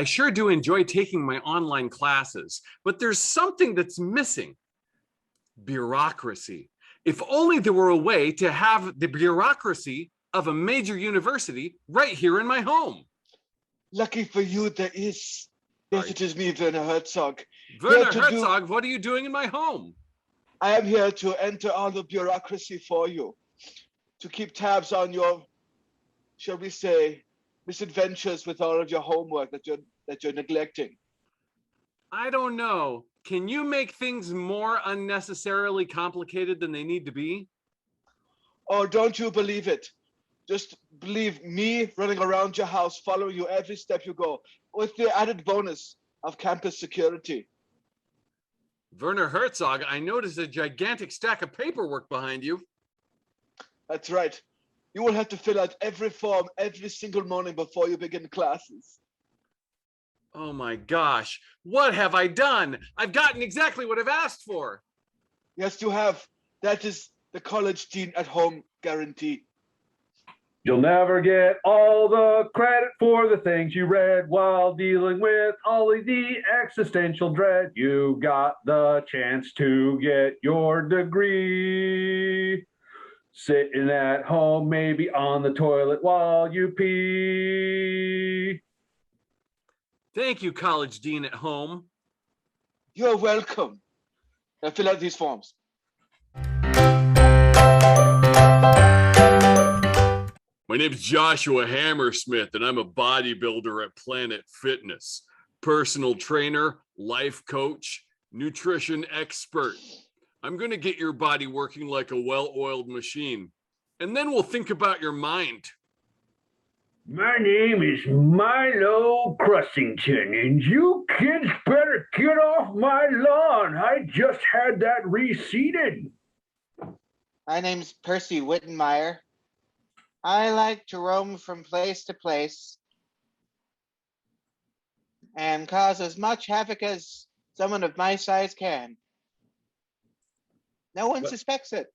I sure do enjoy taking my online classes, but there's something that's missing. Bureaucracy. If only there were a way to have the bureaucracy of a major university right here in my home. Lucky for you, there is. Yes, it is me, Werner Herzog. Werner Herzog, what are you doing in my home? I am here to enter all the bureaucracy for you, to keep tabs on your, shall we say, misadventures with all of your homework that you're neglecting. I don't know. Can you make things more unnecessarily complicated than they need to be? Oh, don't you believe it? Just believe me running around your house, following you every step you go, with the added bonus of campus security. Werner Herzog, I noticed a gigantic stack of paperwork behind you. That's right. You will have to fill out every form every single morning before you begin classes. Oh my gosh, what have I done? I've gotten exactly what I've asked for. Yes, you have. That is the college dean at home guarantee. You'll never get all the credit for the things you read while dealing with all of the existential dread. You got the chance to get your degree. Sitting at home, maybe on the toilet while you pee. Thank you, college dean at home. You're welcome. Now fill out these forms. My name is Joshua Hammersmith, and I'm a bodybuilder at Planet Fitness. Personal trainer, life coach, nutrition expert. I'm going to get your body working like a well-oiled machine. And then we'll think about your mind. My name is Milo Crustington, and you kids better get off my lawn. I just had that reseeded. My name's Percy Wittenmeyer. I like to roam from place to place and cause as much havoc as someone of my size can. No one suspects it.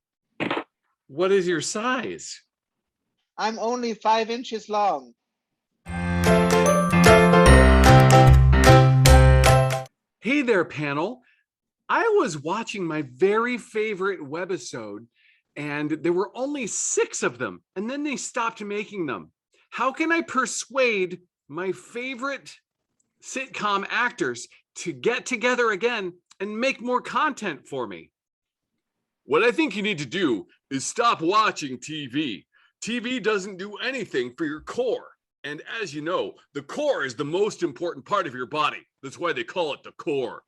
What is your size? I'm only 5 inches long. Hey there, panel. I was watching my very favorite webisode, and there were only 6 of them, and then they stopped making them. How can I persuade my favorite sitcom actors to get together again and make more content for me? What I think you need to do is stop watching TV. TV doesn't do anything for your core. And as you know, the core is the most important part of your body. That's why they call it the core.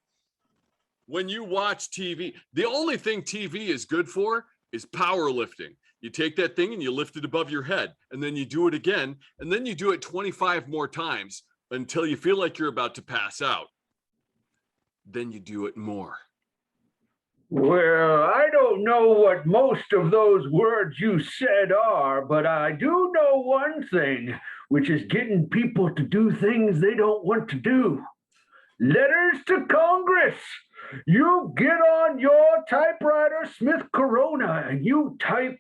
When you watch TV, the only thing TV is good for is powerlifting. You take that thing and you lift it above your head, and then you do it again, and then you do it 25 more times until you feel like you're about to pass out. Then you do it more. Well, I don't know what most of those words you said are, but I do know one thing, which is getting people to do things they don't want to do. Letters to Congress. You get on your typewriter, Smith Corona, and you type.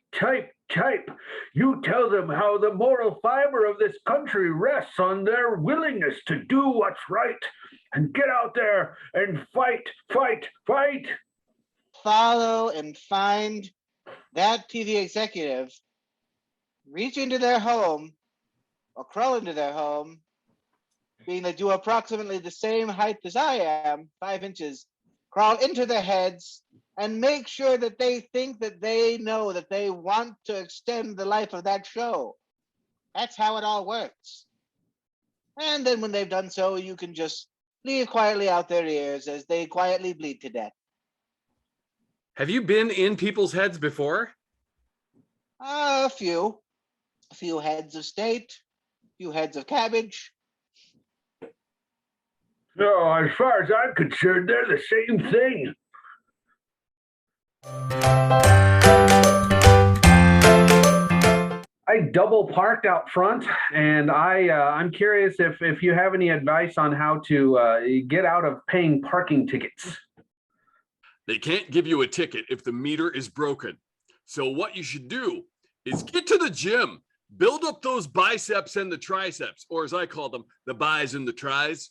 You tell them how the moral fiber of this country rests on their willingness to do what's right. And get out there and fight. Follow and find that TV executive, reach into their home or crawl into their home, being that you are approximately the same height as I am, 5 inches, crawl into their heads and make sure that they think that they know that they want to extend the life of that show. That's how it all works. And then when they've done so, you can just leave quietly out their ears as they quietly bleed to death. Have you been in people's heads before? A few heads of state, a few heads of cabbage. No, as far as I'm concerned, they're the same thing. I double parked out front, and I'm curious if you have any advice on how to get out of paying parking tickets. They can't give you a ticket if the meter is broken. So what you should do is get to the gym build up those biceps and the triceps, or as I call them, the bis and the tris.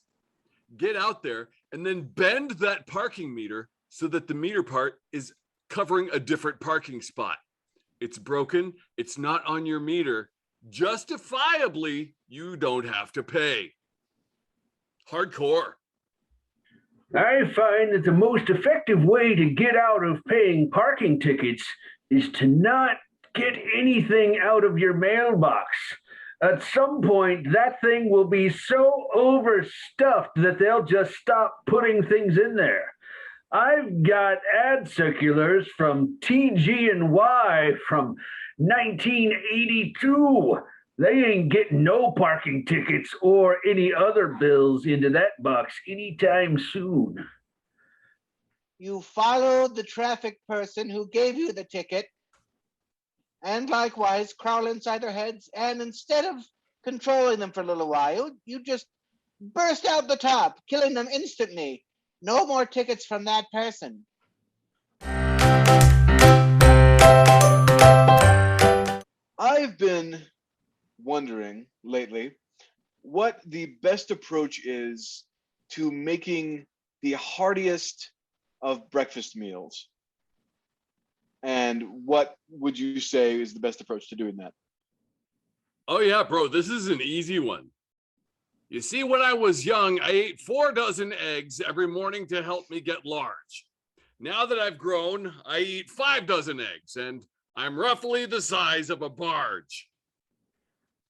Get out there and then bend that parking meter so that the meter part is covering a different parking spot. It's broken. It's not on your meter. Justifiably, you don't have to pay. Hardcore. I find that the most effective way to get out of paying parking tickets is to not get anything out of your mailbox. At some point, that thing will be so overstuffed that they'll just stop putting things in there. I've got ad circulars from TG&Y from 1982. They ain't getting no parking tickets or any other bills into that box anytime soon. You followed the traffic person who gave you the ticket, and likewise crawl inside their heads, and instead of controlling them for a little while, you just burst out the top, killing them instantly. No more tickets from that person. I've been wondering lately what the best approach is to making the heartiest of breakfast meals. And what would you say is the best approach to doing that? Oh yeah, bro, this is an easy one. You see, when I was young, I ate 4 dozen eggs every morning to help me get large. Now that I've grown, I eat 5 dozen eggs, and I'm roughly the size of a barge.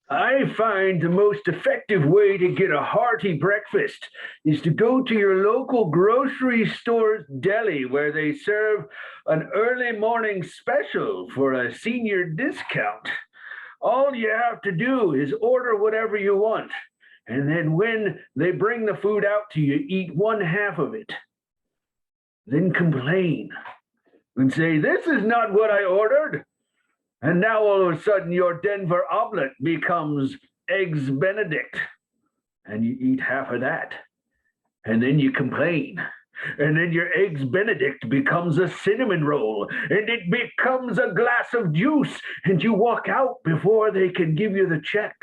I find the most effective way to get a hearty breakfast is to go to your local grocery store's deli where they serve an early morning special for a senior discount. All you have to do is order whatever you want, and then when they bring the food out to you, eat 1/2 of it. Then complain and say, "This is not what I ordered." And now all of a sudden your Denver omelet becomes Eggs Benedict. And you eat 1/2 of that. And then you complain. And then your Eggs Benedict becomes a cinnamon roll. And it becomes a glass of juice. And you walk out before they can give you the check.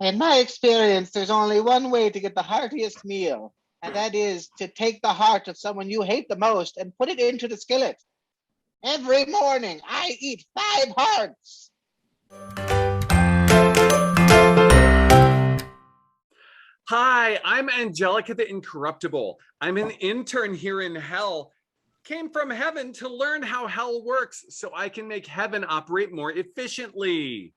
In my experience, there's only one way to get the heartiest meal, and that is to take the heart of someone you hate the most and put it into the skillet. Every morning, I eat 5 hearts. Hi, I'm Angelica the Incorruptible. I'm an intern here in hell. Came from heaven to learn how hell works so I can make heaven operate more efficiently.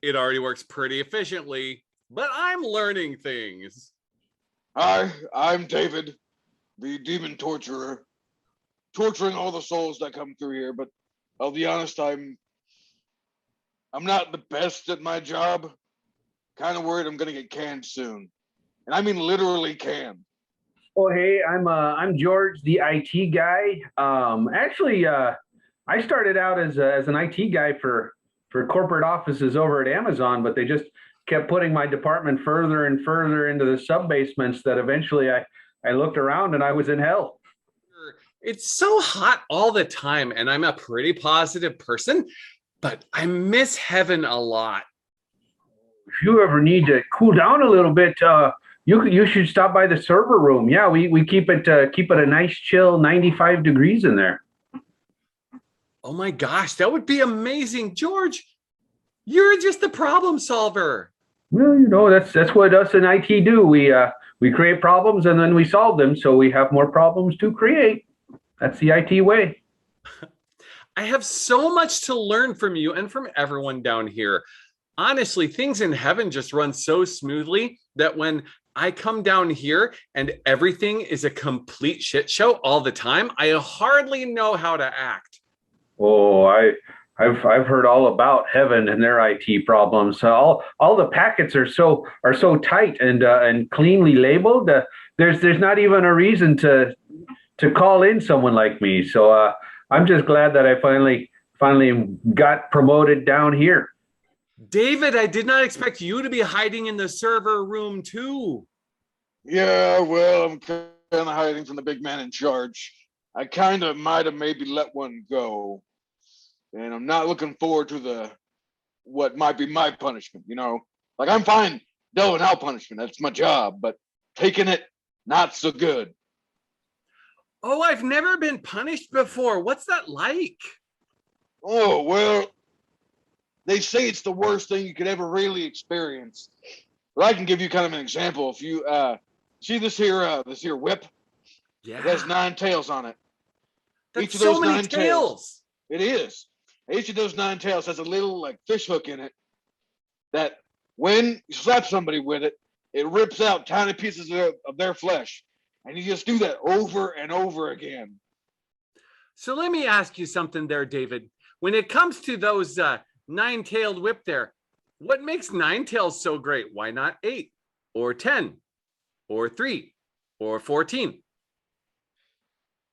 It already works pretty efficiently, but I'm learning things. Hi, I'm David, the demon torturer, torturing all the souls that come through here, but I'll be honest, I'm not the best at my job. Kind of worried I'm gonna get canned soon. And I mean literally canned. Oh, hey, I'm George, the IT guy. I started out as an IT guy for corporate offices over at Amazon, but they just kept putting my department further and further into the sub-basements that eventually I looked around and I was in hell. It's so hot all the time, and I'm a pretty positive person, but I miss heaven a lot. If you ever need to cool down a little bit, you should stop by the server room. Yeah, we keep it a nice chill 95 degrees in there. Oh my gosh, that would be amazing. George, you're just the problem solver. Well, that's what us in IT do. We create problems and then we solve them, so we have more problems to create. That's the IT way. I have so much to learn from you and from everyone down here. Honestly, things in heaven just run so smoothly that when I come down here and everything is a complete shit show all the time, I hardly know how to act. Oh, I've heard all about heaven and their IT problems. All the packets are so tight and cleanly labeled. There's not even a reason to call in someone like me. So I'm just glad that I finally got promoted down here. David, I did not expect you to be hiding in the server room too. Yeah, well, I'm kind of hiding from the big man in charge. I kind of might have maybe let one go. And I'm not looking forward to the what might be my punishment, you know? Like I'm fine doling out punishment. That's my job, but taking it, not so good. Oh, I've never been punished before. What's that like? Oh, well, they say it's the worst thing you could ever really experience. But I can give you kind of an example. If you see this here whip, Yeah. it has 9 tails on it. That's Each of so those many 9 tails. It is. Each of those 9 tails has a little like fish hook in it that when you slap somebody with it, it rips out tiny pieces of their flesh. And you just do that over and over again. So let me ask you something there, David. When it comes to those 9-tailed whip there, what makes 9 tails so great? Why not 8 or 10 or 3 or 14?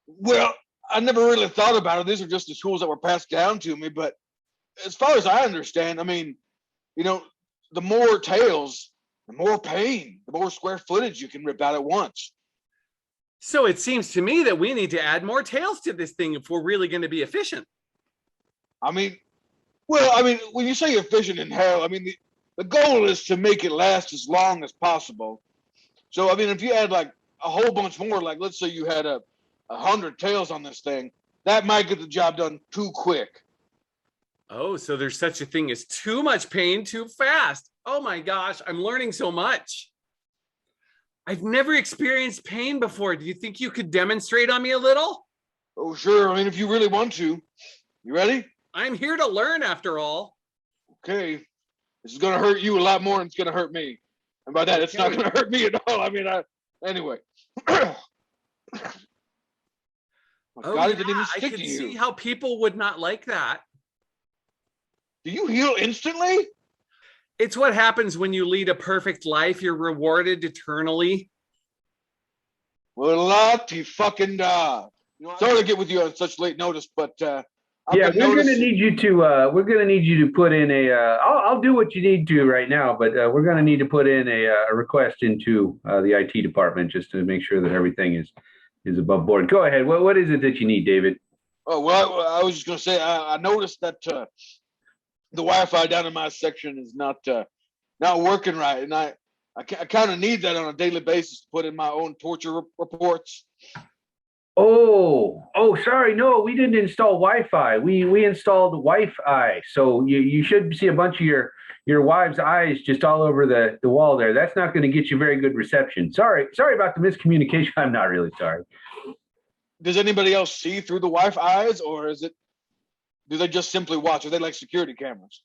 Well, I never really thought about it. These are just the tools that were passed down to me. But as far as I understand, I mean, you know, the more tails, the more pain, the more square footage you can rip out at once. So it seems to me that we need to add more tails to this thing if we're really going to be efficient. I mean, well, I mean, when you say efficient in hell, I mean, the goal is to make it last as long as possible. So, I mean, if you add like a whole bunch more, like let's say you had 100 tails on this thing, that might get the job done too quick. Oh, so there's such a thing as too much pain too fast. Oh my gosh, I'm learning so much. I've never experienced pain before. Do you think you could demonstrate on me a little? Oh, sure. I mean, if you really want to. You ready? I'm here to learn after all. Okay. This is going to hurt you a lot more than it's going to hurt me. And by that, it's not going to hurt me at all. I mean, anyway. Oh, God, it didn't even I stick could to you. see how people would not like that. Do you heal instantly? It's what happens when you lead a perfect life. You're rewarded eternally. Well, Lottie fucking da. Sorry to get with you on such late notice, but yeah, we're gonna need you to put in a. I'll do what you need to right now, but we're gonna need to put in a request into the IT department just to make sure that everything is above board. Go ahead. What is it that you need, David? Oh well, I was just gonna say I noticed that the Wi-Fi down in my section is not working right, and I kind of need that on a daily basis to put in my own torture reports. Oh, sorry. No, we didn't install Wi-Fi. We installed Wi-Fi. So you should see a bunch of your wife's eyes just all over the wall there. That's not going to get you very good reception. Sorry about the miscommunication. I'm not really sorry. Does anybody else see through the Wi-Fi's, or do they just simply watch? Are they like security cameras?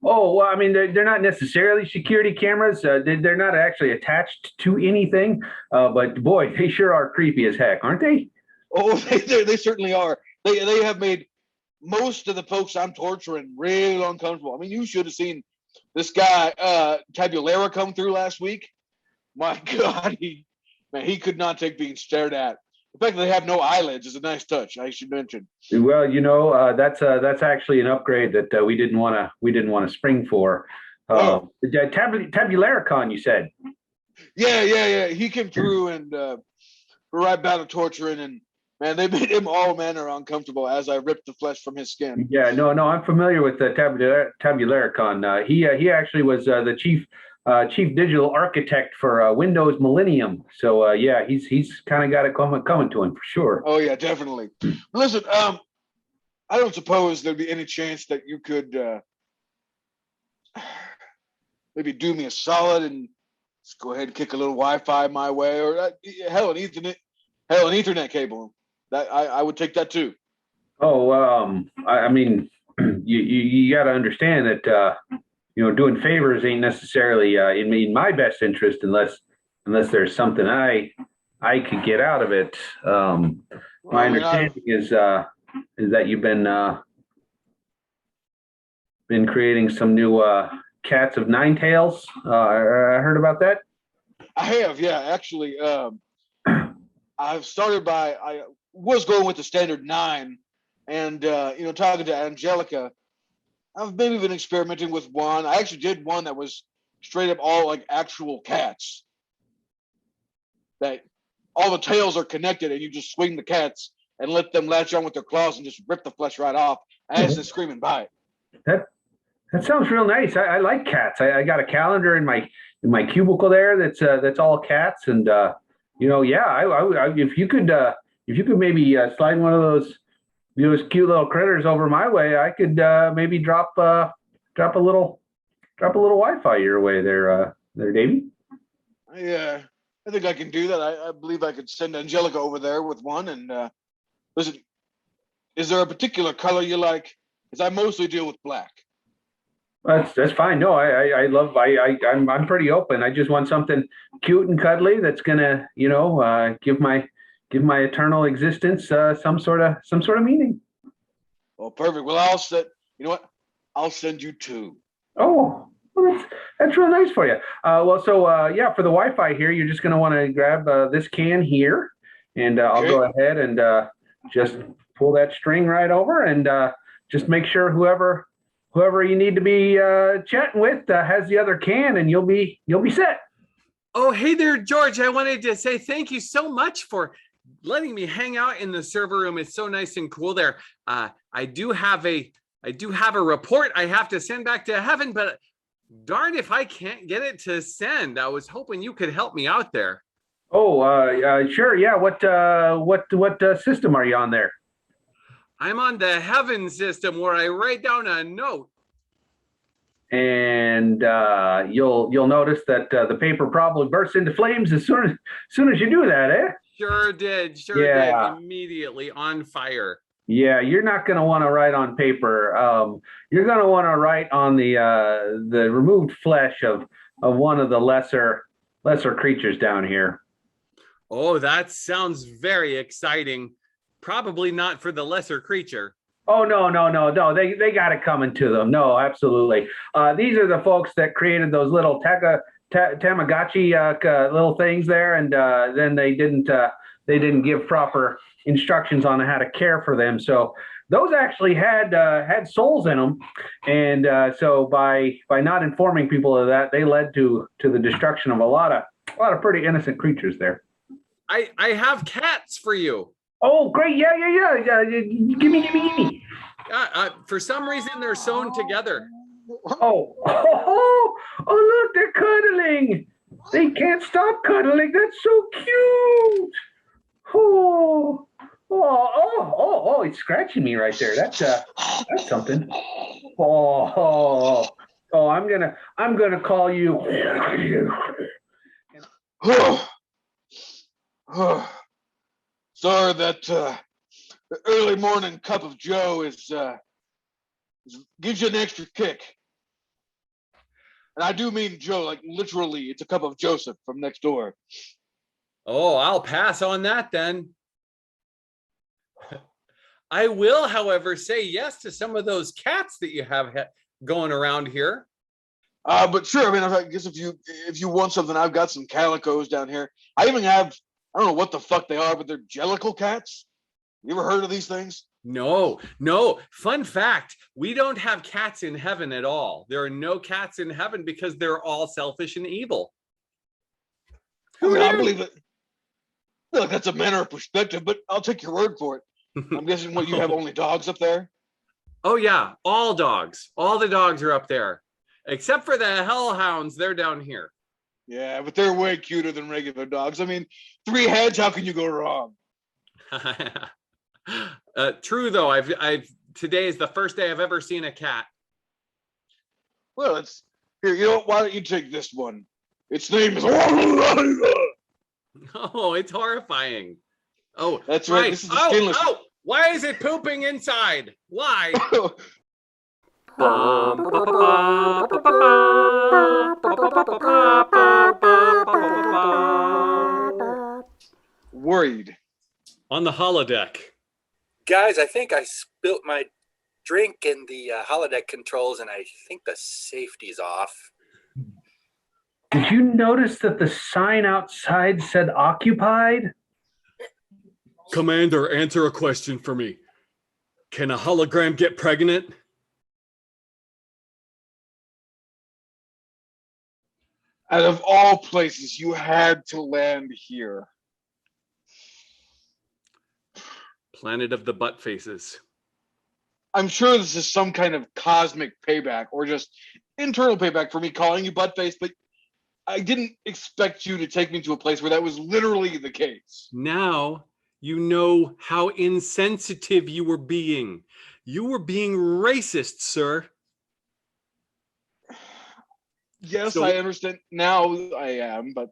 Oh, well, I mean, they're not necessarily security cameras. They're not actually attached to anything. But boy, they sure are creepy as heck, aren't they? Oh, they certainly are. They have made most of the folks I'm torturing real uncomfortable. I mean, you should have seen this guy Tabulera come through last week. My God, he could not take being stared at. The fact that they have no eyelids is a nice touch, I should mention. Well, that's actually an upgrade that we didn't want to spring for. Tabularicon, you said. Yeah. He came through and we're right about to torturing, and man, they made him all manner uncomfortable as I ripped the flesh from his skin. Yeah, no, I'm familiar with the Tabularicon. He actually was the chief digital architect for Windows Millennium. So yeah, he's kind of got it coming to him for sure. Oh yeah, definitely. Listen, I don't suppose there'd be any chance that you could maybe do me a solid and just go ahead and kick a little Wi-Fi my way, or hell, an Ethernet cable. That I would take that too. Oh, I mean, you got to understand that doing favors ain't necessarily in my best interest unless there's something I could get out of it. My understanding is that you've been creating some new cats of 9 tails. I heard about that. I have, yeah, actually. I've started I was going with the standard 9, and talking to Angelica, I've maybe been experimenting with one. I actually did one that was straight up all like actual cats. That all the tails are connected, and you just swing the cats and let them latch on with their claws and just rip the flesh right off as they scream and bite. That sounds real nice. I like cats. I got a calendar in my cubicle there that's all cats, and yeah. If you could maybe slide one of those cute little critters over my way, I could maybe drop a little Wi-Fi your way there, Davey. Yeah, I think I can do that. I believe I could send Angelica over there with one. And listen, is there a particular color you like? Because I mostly deal with black. That's fine. No, I'm pretty open. I just want something cute and cuddly that's gonna give my eternal existence some sort of meaning. Oh, perfect. Well, I'll set. You know what? I'll send you two. Oh, well, that's real nice for you. Yeah, for the Wi-Fi here, you're just gonna want to grab this can here, and I'll Okay. go ahead and just pull that string right over, and just make sure whoever you need to be chatting with has the other can, and you'll be set. Oh, hey there, George. I wanted to say thank you so much for letting me hang out in the server room. It's so nice and cool there. I do have a report I have to send back to heaven, but darn if I can't get it to send. I was hoping you could help me out there. Oh, sure. Yeah. What system are you on there? I'm on the heaven system where I write down a note. And you'll notice that the paper probably bursts into flames as soon as you do that, eh? Sure did. Yeah. Immediately on fire. Yeah, you're not going to want to write on paper. You're going to want to write on the removed flesh of one of the lesser creatures down here. Oh, that sounds very exciting. Probably not for the lesser creature. Oh no! They got it coming to them. No, absolutely. These are the folks that created those little Tamagotchi little things there, and then they didn't give proper instructions on how to care for them. So those actually had souls in them, and so by not informing people of that, they led to the destruction of a lot of pretty innocent creatures there. I have cats for you. Oh, great! Yeah. Give me. For some reason, they're sewn together. Oh, look, they're cuddling. They can't stop cuddling. That's so cute. Oh, it's scratching me right there. That's something. Oh, I'm gonna call you. Sorry that the early morning cup of Joe gives you an extra kick. And I do mean Joe, like literally, it's a cup of Joseph from next door. Oh, I'll pass on that then. I will, however, say yes to some of those cats that you have going around here. But sure, I mean, I guess if you want something, I've got some calicos down here. I even have, I don't know what the fuck they are, but they're jellicle cats. You ever heard of these things? No. Fun fact, we don't have cats in heaven at all. There are no cats in heaven because they're all selfish and evil. I mean, I believe it. Look, that's a matter of perspective, but I'll take your word for it. I'm guessing you have only dogs up there? Oh yeah, all dogs. All the dogs are up there. Except for the hellhounds, they're down here. Yeah, but they're way cuter than regular dogs. I mean, 3 heads, how can you go wrong? True though, I've today is the first day I've ever seen a cat. Well, it's here. You know, why don't you take this one? Its name is. Oh, it's horrifying. Oh, that's right. This is the skinless. Oh, why is it pooping inside? Why? Worried. On the holodeck. Guys, I think I spilt my drink in the holodeck controls, and I think the safety's off. Did you notice that the sign outside said occupied? Commander, answer a question for me. Can a hologram get pregnant? Out of all places, you had to land here. Planet of the butt faces. I'm sure this is some kind of cosmic payback or just internal payback for me calling you buttface, but I didn't expect you to take me to a place where that was literally the case. Now you know how insensitive you were being. You were being racist, sir. Yes, So- I understand. Now I am, but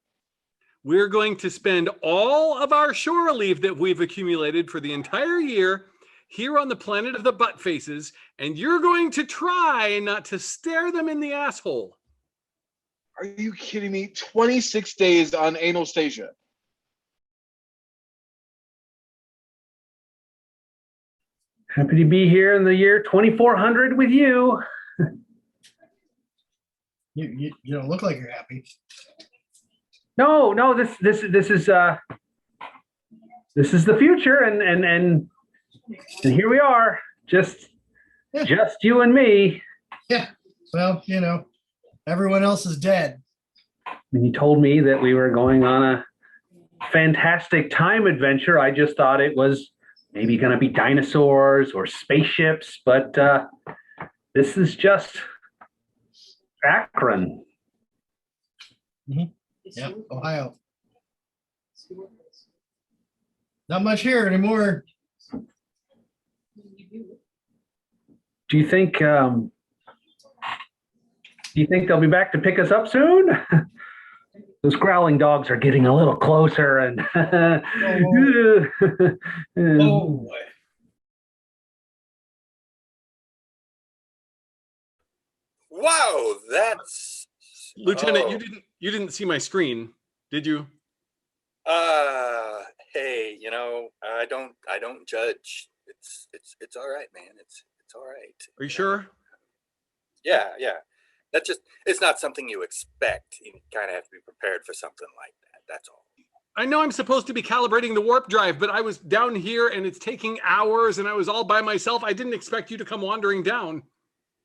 We're going to spend all of our shore leave that we've accumulated for the entire year here on the planet of the butt faces, and you're going to try not to stare them in the asshole. are you kidding me? 26 days on analstasia. Happy to be here in the year 2400 with you. You don't look like you're happy. No, this is the future, and here we are, just you and me. Yeah. Well, everyone else is dead. When you told me that we were going on a fantastic time adventure, I just thought it was maybe going to be dinosaurs or spaceships, but this is just Akron. Yeah, Ohio. Not much here anymore. Do you think they'll be back to pick us up soon? Those growling dogs are getting a little closer, and Oh, Wow, that's Lieutenant, oh. you didn't see my screen, did you? Hey, I don't judge. It's all right, man. It's all right. Are you sure? Yeah. That's just, it's not something you expect. You kind of have to be prepared for something like that. That's all. I know I'm supposed to be calibrating the warp drive, but I was down here and it's taking hours and I was all by myself. I didn't expect you to come wandering down.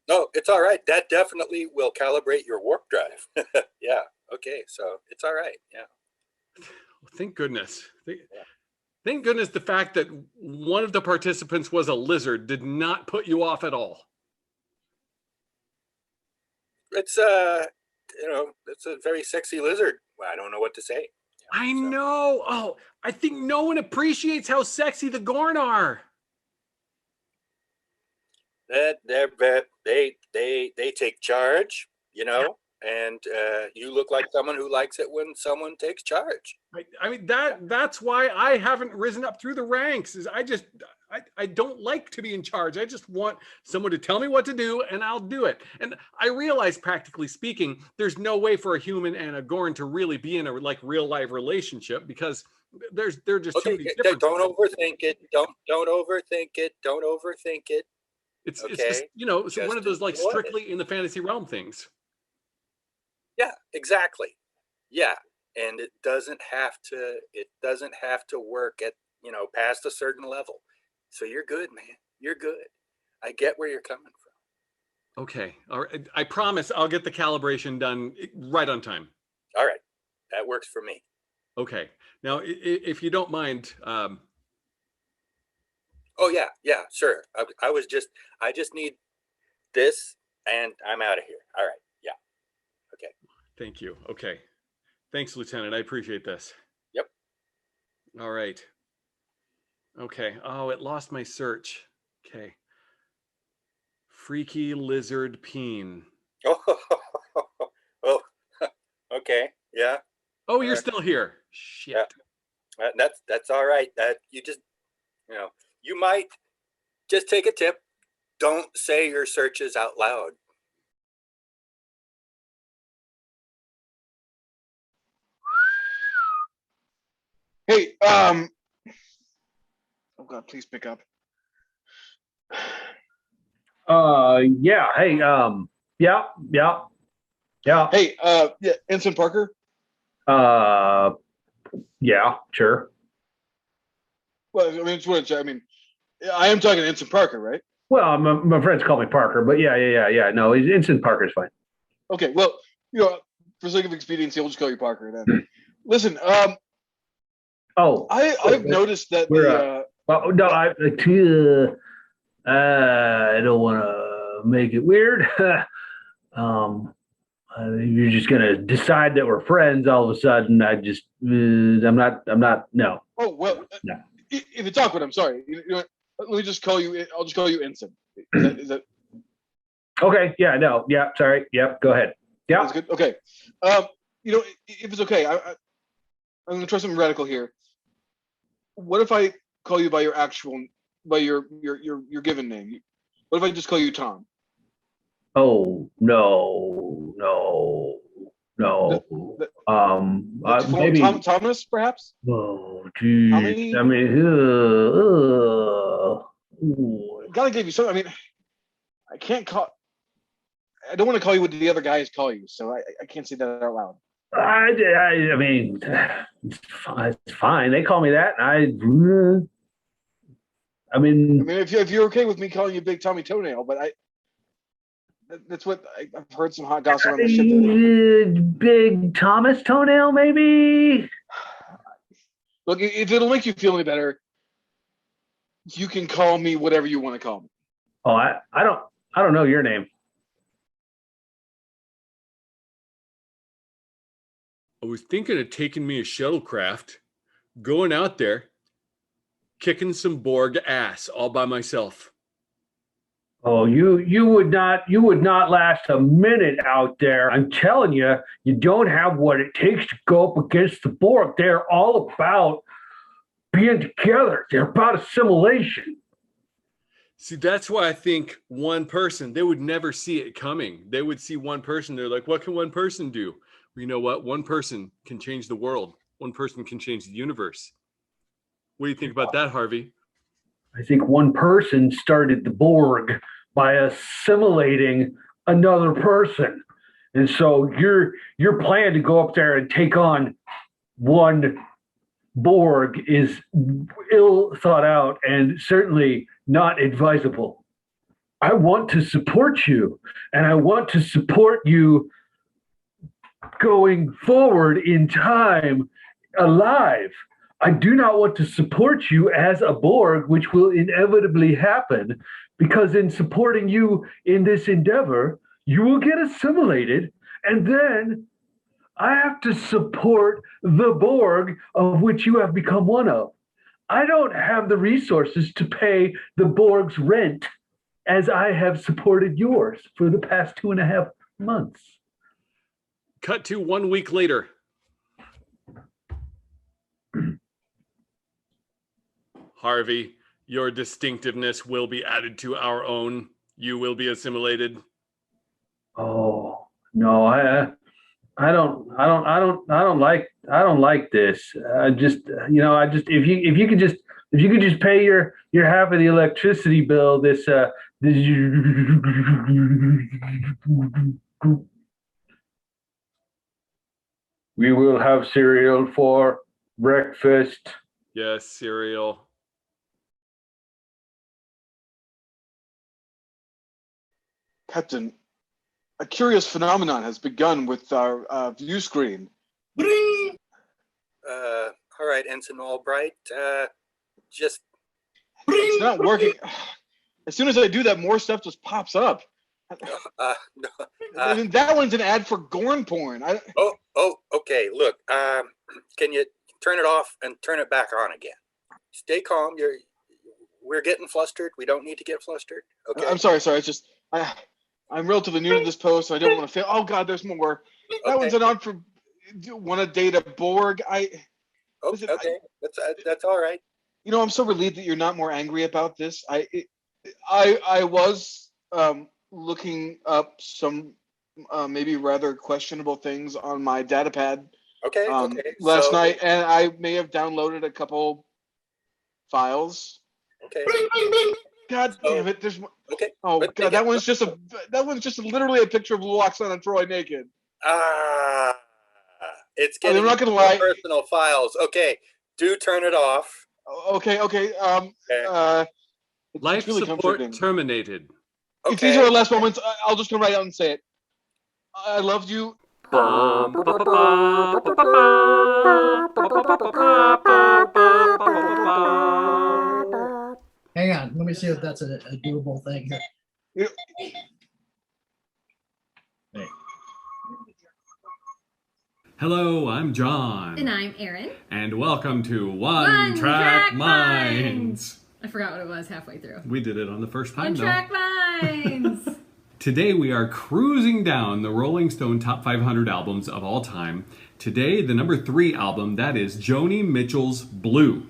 No, it's all right. That definitely will calibrate your warp drive. Yeah. Okay. So it's all right. Yeah. Thank goodness. Thank goodness the fact that one of the participants was a lizard did not put you off at all. It's it's a very sexy lizard. Well, I don't know what to say. I know. Oh, I think no one appreciates how sexy the Gorn are. That they take charge, and you look like someone who likes it when someone takes charge. I mean that's why I haven't risen up through the ranks. Is I don't like to be in charge. I just want someone to tell me what to do and I'll do it. And I realize, practically speaking, there's no way for a human and a Gorn to really be in a real life relationship because they're just Okay, too many don't overthink it. Don't overthink it. Don't overthink it. It's Okay. just, it's Just one of those like enjoy it. strictly in the fantasy realm things. Yeah, exactly. Yeah, and it doesn't have to work at past a certain level. So you're good, man. You're good. I get where you're coming from. Okay. All right. I promise I'll get the calibration done right on time. All right, that works for me. Okay. Now, if you don't mind, Oh yeah, sure. I just need this, and I'm out of here. All right. Yeah. Okay. thank you. Okay. Thanks, Lieutenant. I appreciate this. Yep. All right. Okay. Oh, it lost my search. Okay. Freaky lizard peen. Oh, okay. Yeah. Oh, you're still here. Shit. Yeah. That's all right. That you just, you might just take a tip. Don't say your searches out loud. Hey, oh God, please pick up. Yeah. Hey, yeah. Hey, yeah, Ensign Parker. Yeah, sure. Well, I mean, I am talking to Ensign Parker, right? Well, my friends call me Parker, but yeah. No, Instant Parker's fine. Okay, well, for sake of expediency, I'll just call you Parker then. Listen, Oh, I've noticed that well, no, I don't want to make it weird. You're just gonna decide that we're friends all of a sudden. I'm not. No, Oh well, no. if it's awkward, I'm sorry. You know what? Let me just call you. I'll just call you Ensign. Is that Okay. Yeah. No. Yeah. Sorry. Yep. Go ahead. that's Yeah. good? Okay. You know, if it's okay, I'm gonna try something radical here. What if I call you by your actual, by your given name? What if I just call you Tom? Oh no, no, Th- no. th- That's too formal. Maybe. Thomas, perhaps. Oh, geez. Tommy. I mean, ooh. Gotta give you something. I mean, I can't call. I don't want to call you what the other guys call you, so I can't say that out loud. I mean, it's fine. They call me that. I I mean, mean, if you're okay with me calling you Big Tommy Toenail, but that's what I've heard some hot gossip on the ship. Big Thomas toenail, maybe. Look, if it'll make you feel any better, you can call me whatever you want to call me. Oh, I don't know your name. I was thinking of taking me a shuttlecraft, going out there, kicking some Borg ass all by myself. Oh, you would not last a minute out there. I'm telling you, you don't have what it takes to go up against the Borg. They're all about being together. They're about assimilation. See, that's why I think one person, they would never see it coming. They would see one person. They're like, what can one person do? Well, you know what? One person can change the world. One person can change the universe. What do you think about that, Harvey? I think one person started the Borg by assimilating another person. And so your plan to go up there and take on one Borg is ill thought out and certainly not advisable. I want to support you, and I want to support you going forward in time alive. I do not want to support you as a Borg, which will inevitably happen, because in supporting you in this endeavor, you will get assimilated, and then I have to support the Borg of which you have become one of. I don't have the resources to pay the Borg's rent as I have supported yours for the past 2.5 months. Cut to 1 week later. Harvey, your distinctiveness will be added to our own. You will be assimilated. Oh no, I don't like this. If you could just pay your half of the electricity bill this we will have cereal for breakfast. Yes, cereal. Captain, a curious phenomenon has begun with our view screen. All right, Ensign Albright. Just It's not working. As soon as I do that, more stuff just pops up. no. I mean, that one's an ad for Gorn porn. Okay. Look, can you turn it off and turn it back on again? Stay calm. We're getting flustered. We don't need to get flustered. Okay. I'm sorry. It's just I'm relatively new to this post, so I don't want to fail. Oh God, there's more. That one's an ad for want to date a Borg. Listen, Okay. That's all right. You know, I'm so relieved that you're not more angry about this. I was looking up some maybe rather questionable things on my data pad Okay. last night, and I may have downloaded a couple files. Okay. God damn it! There's Okay. oh But God, that one's just literally a picture of Luoxana and Troy naked. It's I mean, getting I'm not gonna lie. personal files. Okay. Do turn it off. Okay. Life it's really support comforting. terminated. If these are our last moments, I'll just come right out and say it. I loved you. Hang on. Let me see if that's a doable thing here. You, Hello, I'm John. And I'm Erin. And welcome to One Track Minds. I forgot what it was halfway through. We did it on the first time, One though. Track Minds. Today we are cruising down the Rolling Stone Top 500 albums of all time. Today, the number 3 album, that is Joni Mitchell's Blue.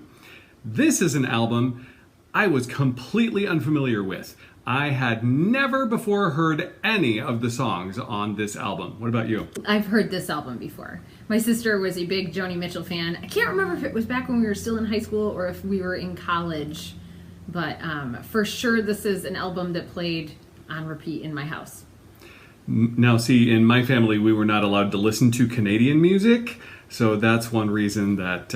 This is an album I was completely unfamiliar with. I had never before heard any of the songs on this album. What about you? I've heard this album before. My sister was a big Joni Mitchell fan. I can't remember if it was back when we were still in high school or if we were in college. But for sure, this is an album that played on repeat in my house. Now, see, in my family, we were not allowed to listen to Canadian music. So that's one reason that,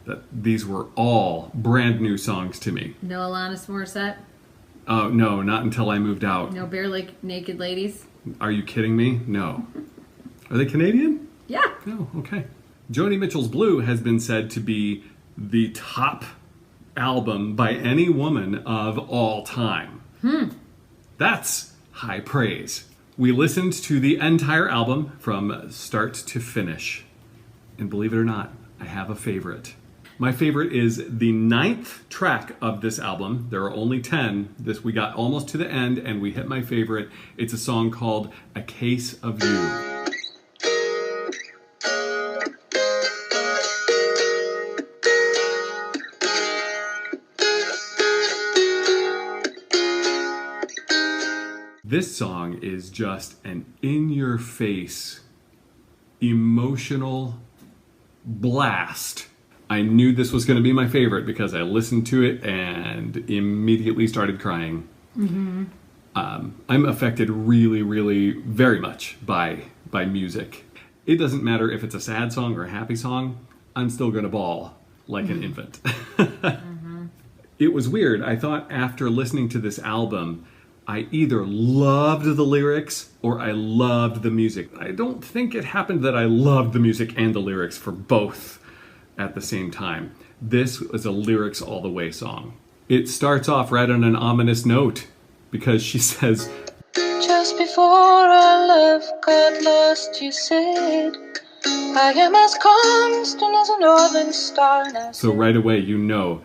that these were all brand new songs to me. No Alanis Morissette? Oh, no, not until I moved out. No Bare Naked Ladies? Are you kidding me? No. Are they Canadian? Yeah. Oh, okay. Joni Mitchell's Blue has been said to be the top album by any woman of all time. That's high praise. We listened to the entire album from start to finish. And believe it or not, I have a favorite. My favorite is the 9th track of this album. There are only 10. We got almost to the end and we hit my favorite. It's a song called A Case of You. This song is just an in-your-face, emotional blast. I knew this was going to be my favorite because I listened to it and immediately started crying. I'm affected really, really, very much by music. It doesn't matter if it's a sad song or a happy song, I'm still going to bawl like an infant. It was weird. I thought after listening to this album, I either loved the lyrics or I loved the music. I don't think it happened that I loved the music and the lyrics for both at the same time. This was a lyrics all the way song. It starts off right on an ominous note because she says, just before our love got lost, you said, I am as constant as a northern star now. So right away you know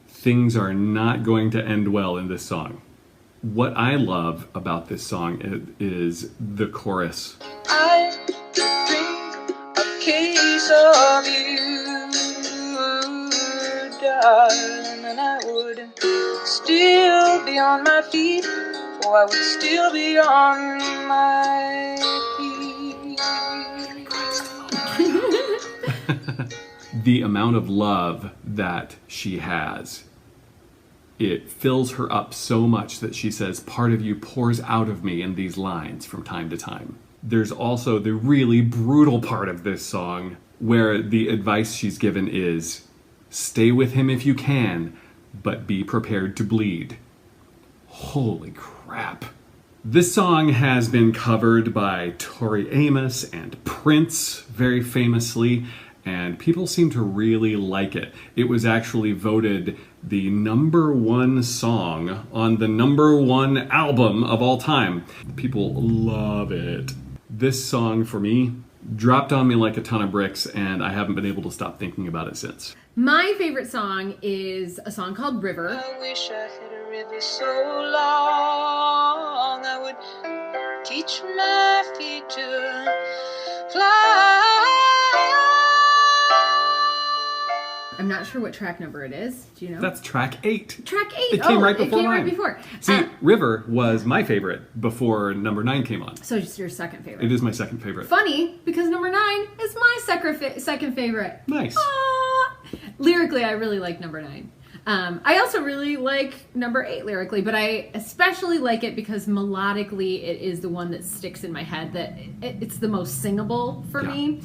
things are not going to end well in this song. What I love about this song is the chorus. I drink a case of you, darling, and I would still be on my feet, or I would still be on my feet. The amount of love that she has, it fills her up so much that she says, part of you pours out of me in these lines from time to time. There's also the really brutal part of this song where the advice she's given is, stay with him if you can, but be prepared to bleed. Holy crap. This song has been covered by Tori Amos and Prince very famously, and people seem to really like it. It was actually voted the #1 song on the #1 album of all time. People love it. This song, for me, dropped on me like a ton of bricks, and I haven't been able to stop thinking about it since. My favorite song is a song called River. I wish I had a river so long I would teach my feet to fly. I'm not sure what track number it is. Do you know? That's track 8. Track 8. It came right before It came mine. right before. See, River was my favorite before number 9 came on. So it's your second favorite. It is my second favorite. Funny, because number 9 is my second favorite. Nice. Lyrically, I really like number 9. I also really like number 8 lyrically, but I especially like it because melodically it is the one that sticks in my head, that it's the most singable for me.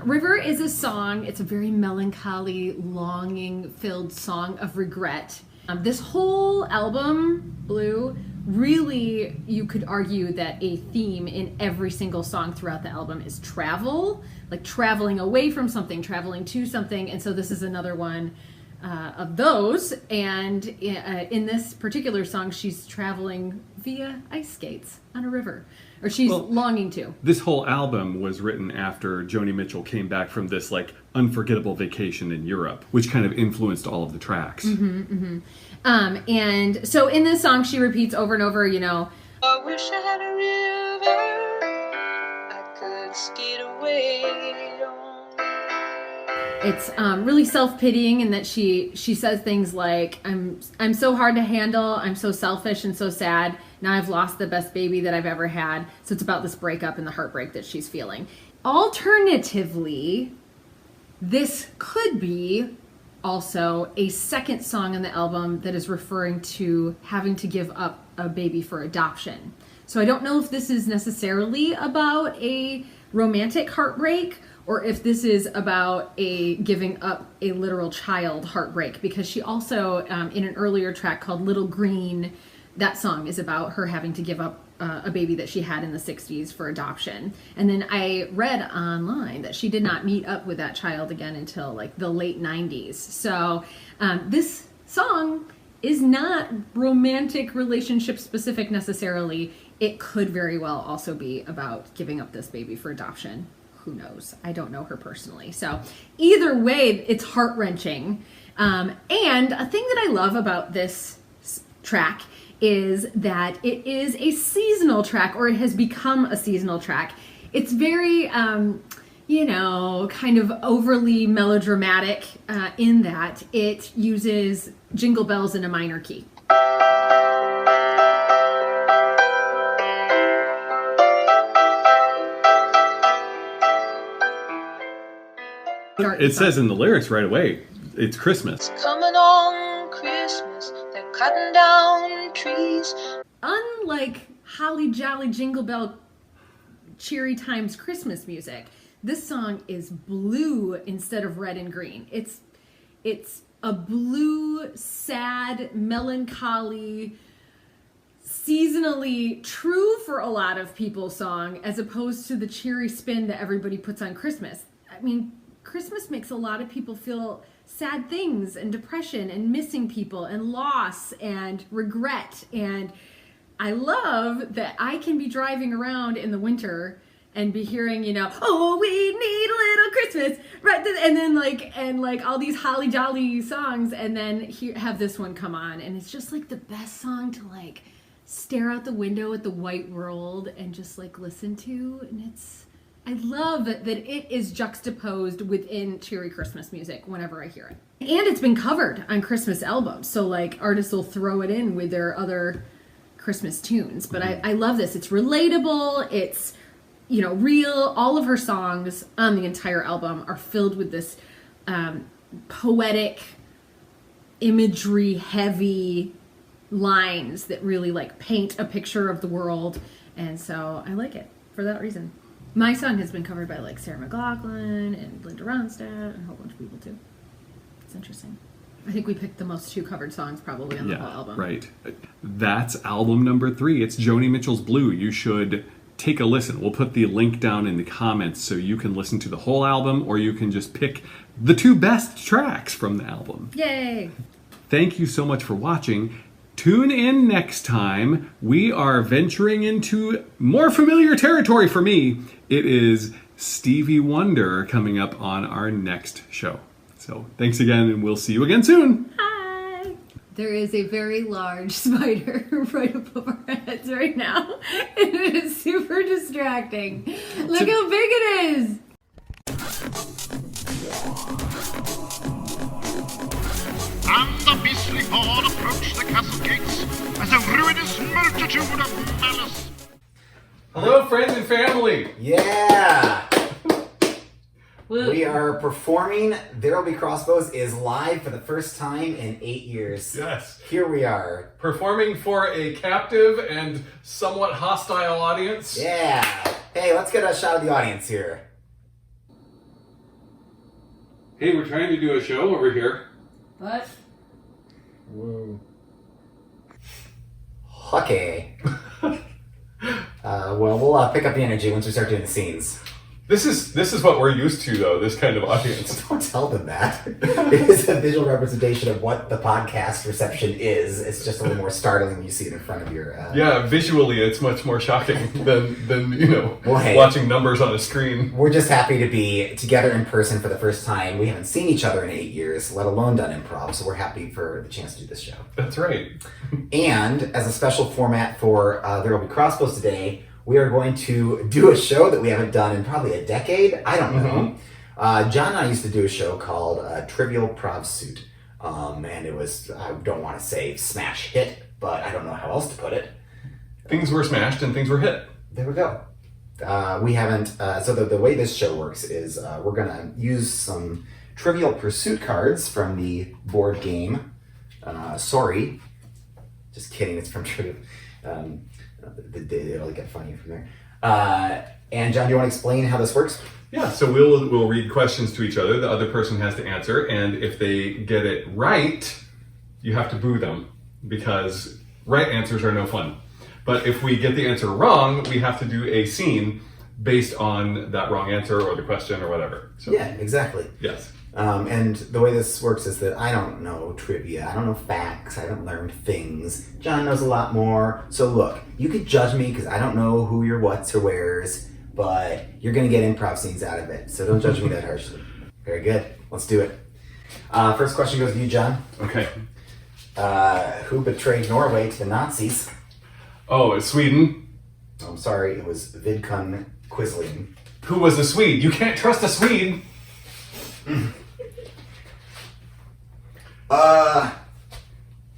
River is a song, it's a very melancholy, longing-filled song of regret. This whole album, Blue, really, you could argue that a theme in every single song throughout the album is travel, like traveling away from something, traveling to something, and so this is another one of those. And in this particular song, she's traveling via ice skates on a river, or she's longing to. This whole album was written after Joni Mitchell came back from this like unforgettable vacation in Europe, which kind of influenced all of the tracks. And so in this song, she repeats over and over, I wish I had a river I could skate away on. It's really self-pitying in that she says things like, I'm so hard to handle, I'm so selfish and so sad, now I've lost the best baby that I've ever had. So it's about this breakup and the heartbreak that she's feeling. Alternatively, this could be also a second song on the album that is referring to having to give up a baby for adoption. So I don't know if this is necessarily about a romantic heartbreak or if this is about a giving up a literal child heartbreak, because she also, in an earlier track called Little Green, that song is about her having to give up a baby that she had in the 60s for adoption. And then I read online that she did not meet up with that child again until like the late 90s. So this song is not romantic relationship specific necessarily. It could very well also be about giving up this baby for adoption. Who knows? I don't know her personally. So either way, it's heart-wrenching. And a thing that I love about this track is that it is a seasonal track, or it has become a seasonal track. It's very, kind of overly melodramatic in that it uses jingle bells in a minor key. It says in the lyrics right away, it's Christmas. It's coming on Christmas, they're cutting down trees. Unlike Holly Jolly Jingle Bell Cheery Times Christmas music, this song is blue instead of red and green. It's a blue, sad, melancholy, seasonally true for a lot of people song, as opposed to the cheery spin that everybody puts on Christmas. I mean, Christmas makes a lot of people feel sad things and depression and missing people and loss and regret. And I love that I can be driving around in the winter and be hearing, oh, we need a little Christmas, right? And then like all these holly jolly songs, and then have this one come on, and it's just like the best song to like stare out the window at the white world and just like listen to. And I love that it is juxtaposed within cheery Christmas music whenever I hear it. And it's been covered on Christmas albums. So like artists will throw it in with their other Christmas tunes. But I love this. It's relatable. It's, real. All of her songs on the entire album are filled with this poetic, imagery heavy lines that really like paint a picture of the world. And so I like it for that reason. My song has been covered by like Sarah McLachlan and Linda Ronstadt and a whole bunch of people too. It's interesting. I think we picked the most two covered songs probably on the whole album. Right. That's album number 3. It's Joni Mitchell's Blue. You should take a listen. We'll put the link down in the comments so you can listen to the whole album, or you can just pick the 2 best tracks from the album. Yay! Thank you so much for watching. Tune in next time. We are venturing into more familiar territory for me. It is Stevie Wonder coming up on our next show. So thanks again, and we'll see you again soon. Hi! There is a very large spider right above our heads right now. It is super distracting. Look how big it is! And the beastly horde approached the castle gates as a ruinous multitude of malice. Hello, friends and family. Yeah! Woo. We are performing There Will Be Crossbows is live for the first time in 8 years. Yes. Here we are. Performing for a captive and somewhat hostile audience. Yeah! Hey, let's get a shot of the audience here. Hey, we're trying to do a show over here. What? Whoa. Okay. Well, we'll pick up the energy once we start doing the scenes. This is what we're used to, though, this kind of audience. Don't tell them that. It is a visual representation of what the podcast reception is. It's just a little more startling when you see it in front of your... Yeah, visually it's much more shocking than hey, watching numbers on a screen. We're just happy to be together in person for the first time. We haven't seen each other in 8 years, let alone done improv, so we're happy for the chance to do this show. That's right. And as a special format for There Will Be Crossbows today, we are going to do a show that we haven't done in probably a decade. I don't know. John and I used to do a show called Trivial Prov Suit. And it was, I don't want to say smash hit, but I don't know how else to put it. Things were smashed and things were hit. There we go. We haven't, so the way this show works is we're going to use some Trivial Pursuit cards from the board game. Sorry. Just kidding, it's from Trivial. It'll get funny from there. And John, do you want to explain how this works? Yeah, so we'll read questions to each other. The other person has to answer, and if they get it right, you have to boo them because right answers are no fun. But if we get the answer wrong, we have to do a scene based on that wrong answer or the question or whatever. So, yeah, exactly. Yes. And the way this works is that I don't know trivia, I don't know facts, I haven't learned things. John knows a lot more. So look, you could judge me because I don't know who your whats or wheres, but you're going to get improv scenes out of it. So don't judge me that harshly. Very good. Let's do it. First question goes to you, John. Okay. Who betrayed Norway to the Nazis? Oh, it's Sweden. Oh, I'm sorry, it was Vidkun Quisling. Who was the Swede? You can't trust a Swede.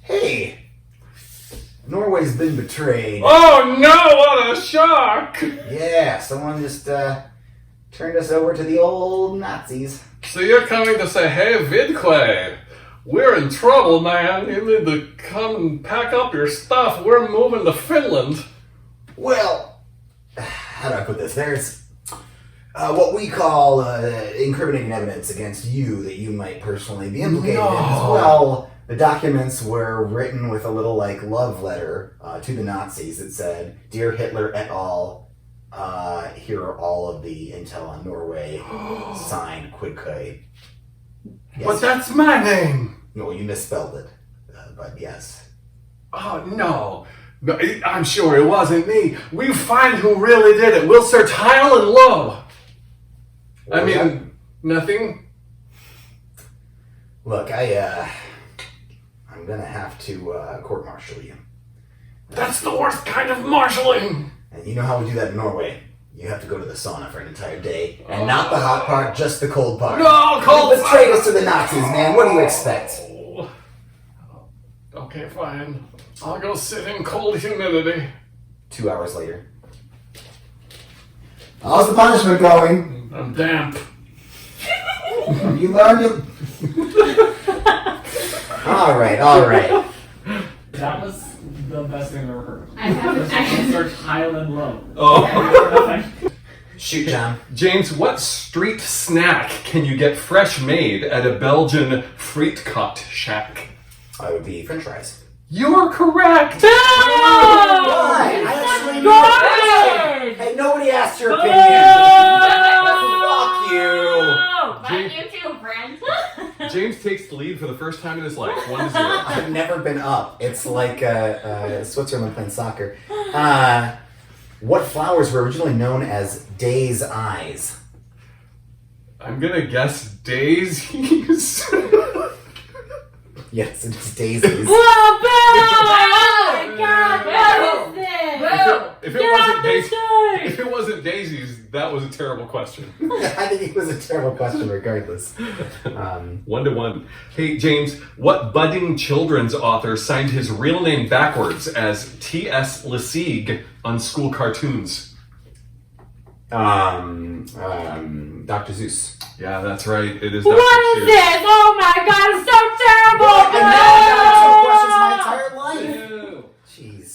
Hey, Norway's been betrayed. Oh no, what a shock! Yeah, someone just turned us over to the old Nazis. So you're coming to say, hey, Vidquay, we're in trouble, man. You need to come and pack up your stuff. We're moving to Finland. Well, how do I put this? There's what we call incriminating evidence against you that you might personally be implicated in as well. The documents were written with a little love letter to the Nazis that said, "Dear Hitler et al., here are all of the intel on Norway, signed Quidquay." Yes. But that's my name. No, you misspelled it, but yes. Oh, no. No, I'm sure it wasn't me. We find who really did it. We'll search high and low. What I mean, that? Nothing. Look, I'm gonna have to court-martial you. That's the worst kind of marshalling. And you know how we do that in Norway. You have to go to the sauna for an entire day. And not the hot part, just the cold part. No, cold You betrayed us to the Nazis, man. What do you expect? Okay, fine. I'll go sit in cold humidity. 2 hours later. How's the punishment going? I'm damp. You learned it. All right. That was the best thing I've ever heard. I haven't. Search Highland Low. Oh. Shoot, John. James, what street snack can you get fresh made at a Belgian Frietkot shack? I would be French fries. You're correct. Why? I actually knew. Hey, nobody asked your opinion. Fuck you. But you too, friend. James takes the lead for the first time in his life. 1-0. I've never been up. It's like Switzerland playing soccer. What flowers were originally known as Day's Eyes? I'm gonna guess daisies. Yes, it's daisies. Whoa, boo! Oh my god, what is this? If it wasn't daisies, that was a terrible question. I think it was a terrible question regardless. 1-1. Hey, James, what budding children's author signed his real name backwards as T.S. LeSieg on school cartoons? Dr. Zeus. Yeah, that's right. It is Dr. What is Seuss. this? Oh my god, it's so terrible! I've never gotten 2 questions my entire life. Jeez.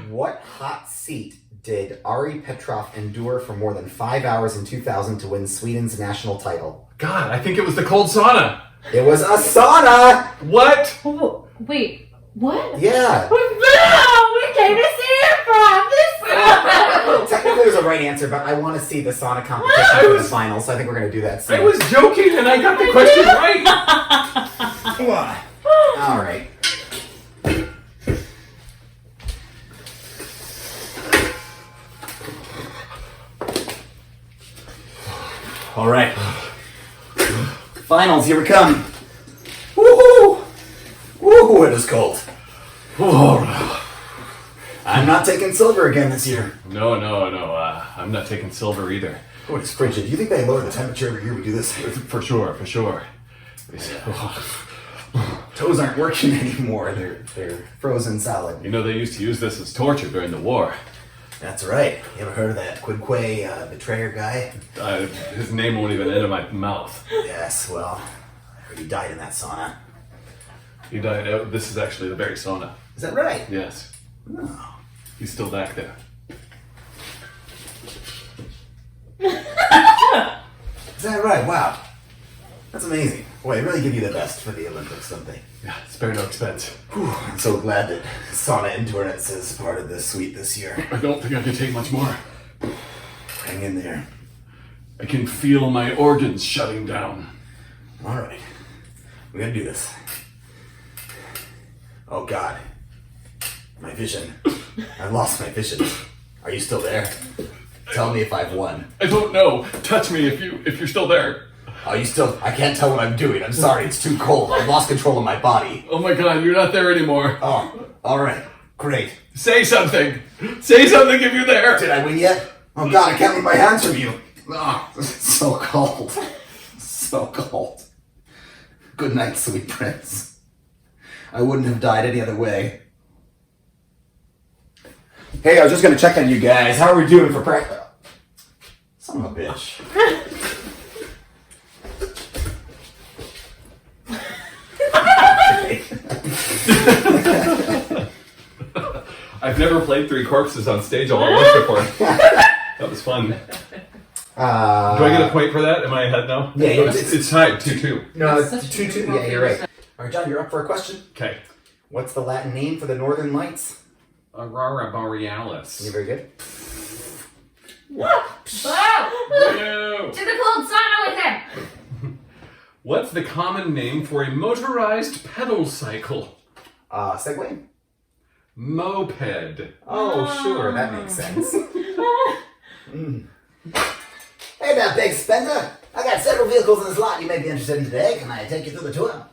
What hot seat did Ari Petrov endure for more than 5 hours in 2000 to win Sweden's national title? God, I think it was the cold sauna. It was a sauna! What? Oh, wait, what? Yeah. No, we came to see Improv. This Technically, it was a right answer, but I want to see the sauna competition for the finals, so I think we're going to do that soon. I was joking and I got the question right. Come on. All right. All right. Finals, here we come. Woohoo! Woo, it is cold. Oh. I'm not taking silver again this year. No. I'm not taking silver either. Oh, it's frigid. Do you think they lower the temperature every year we do this? For sure. Toes aren't working anymore. They're frozen solid. You know, they used to use this as torture during the war. That's right. You ever heard of that Quidquay betrayer guy? His name won't even enter my mouth. Yes, well, I heard he died in that sauna. He died. This is actually the very sauna. Is that right? Yes. Oh. He's still back there. Is that right? Wow. That's amazing. Boy, they really give you the best for the Olympics, don't they? Yeah, spare no expense. Whew, I'm so glad that sauna endurance is part of the suite this year. I don't think I can take much more. Hang in there. I can feel my organs shutting down. All right. We gotta do this. Oh, God. My vision. I've lost my vision. Are you still there? Tell me if I've won. I don't know. Touch me if you're still there. Are you still? I can't tell what I'm doing. I'm sorry. It's too cold. I've lost control of my body. Oh my God, you're not there anymore. Oh, all right. Great. Say something. Say something if you're there. Did I win yet? Oh God, I can't move my hands from you. Oh, so cold. So cold. Good night, sweet prince. I wouldn't have died any other way. Hey, I was just gonna check on you guys. How are we doing for practice? Son of a bitch. I've never played Three Corpses on stage all at once before. That was fun. Do I get a point for that? Am I ahead now? Yeah, it's tied 2-2. No, it's 2-2. Yeah, you're right. All right, John, you're up for a question. Okay. What's the Latin name for the Northern Lights? Aurora Borealis. You're very good. Wow. No. To the cold sauna with him. What's the common name for a motorized pedal cycle? Segway? Moped. Oh, sure, that makes sense. Hey there, big spender. I got several vehicles in this lot you may be interested in today. Can I take you through the tour?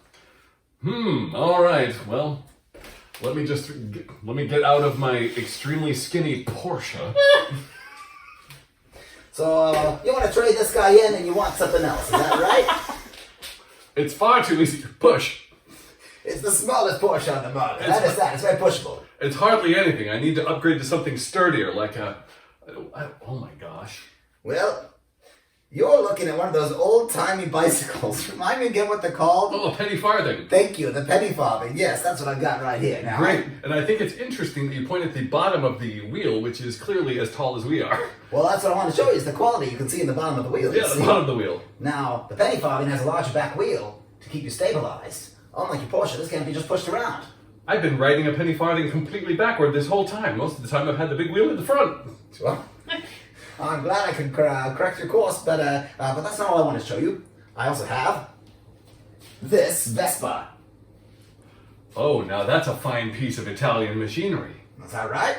All right. Well, let me get out of my extremely skinny Porsche. So, you want to trade this guy in and you want something else, is that right? It's far too easy to push. It's the smallest Porsche on the market. That is that. It's very pushable. It's hardly anything. I need to upgrade to something sturdier, like oh my gosh. Well, you're looking at one of those old-timey bicycles. Remind me again what they're called? Oh, a penny farthing. Thank you, the penny farthing. Yes, that's what I've got right here now. Great. And I think it's interesting that you point at the bottom of the wheel, which is clearly as tall as we are. Well, that's what I want to show you, is the quality you can see in the bottom of the wheel. Yeah, the bottom of the wheel. Now, the penny farthing has a larger back wheel to keep you stabilized. Unlike your Porsche, this can't be just pushed around. I've been riding a penny farthing completely backward this whole time. Most of the time I've had the big wheel at the front. Well, I'm glad I could correct your course, but that's not all I want to show you. I also have this Vespa. Oh, now that's a fine piece of Italian machinery. Is that right?